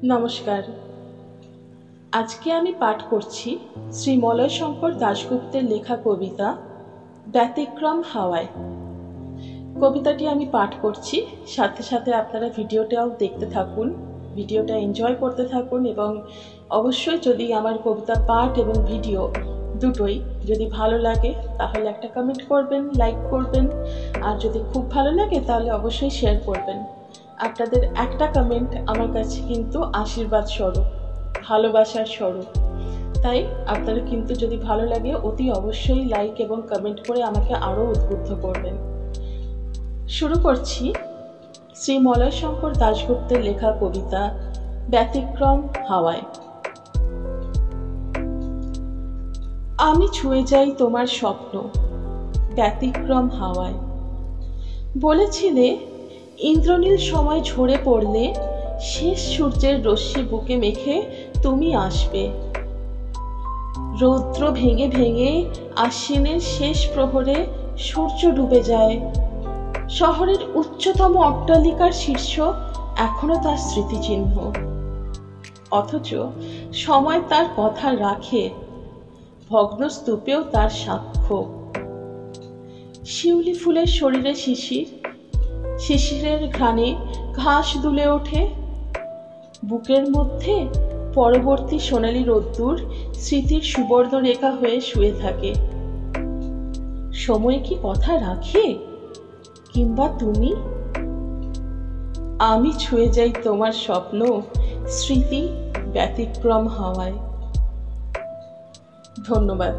নমস্কার। আজকে আমি পাঠ করছি শ্রী মলয়শঙ্কর দাশগুপ্তের লেখা কবিতা ব্যতিক্রম হাওয়ায়। কবিতাটি আমি পাঠ করছি, সাথে সাথে আপনারা ভিডিওটাও দেখতে থাকুন, ভিডিওটা এনজয় করতে থাকুন এবং অবশ্যই যদি আমার কবিতা পাঠ এবং ভিডিও দুটোই যদি ভালো লাগে তাহলে একটা কমেন্ট করবেন, লাইক করবেন, আর যদি খুব ভালো লাগে তাহলে অবশ্যই শেয়ার করবেন। আপনাদের একটা কমেন্ট আমার কাছে কিন্তু আশীর্বাদ স্বরূপ, ভালোবাসার স্বরূপ। তাই আপনারা কিন্তু যদি ভালো লাগে অতি অবশ্যই লাইক এবং কমেন্ট করে আমাকে আরও উদ্বুদ্ধ করবেন। শুরু করছি শ্রী মলয়শঙ্কর দাশগুপ্তের লেখা কবিতা ব্যতিক্রম হাওয়ায়। আমি ছুঁয়ে যাই তোমার স্বপ্ন ব্যতিক্রম হাওয়ায়। বলেছিলে ইন্দ্রনীল সময় ঝরে পড়লে শেষ সূর্যের রশ্মি বুকে মেখে তুমি আসবে। রৌদ্র ভেঙে ভেঙে আশ্বিনের শেষ প্রহরে সূর্য ডুবে যায়। শহরের উচ্চতম অট্টালিকার শীর্ষ এখনো তার স্মৃতিচিহ্ন, অথচ সময় তার কথা রাখে, ভগ্ন স্তূপেও তার সাক্ষ্য। শিউলি ফুলের শরীরে শিশির, শিশিরের ঘ্রাণে ঘাস দুলে ওঠে। বুকের মধ্যে পরবর্তী সোনালী রোদ্দুর স্মৃতির সুবর্ণ রেখা হয়ে শুয়ে থাকে। সময় কি কথা রাখে, কিংবা তুমি? আমি ছুঁয়ে যাই তোমার স্বপ্ন স্মৃতি ব্যতিক্রম হাওয়ায়। ধন্যবাদ।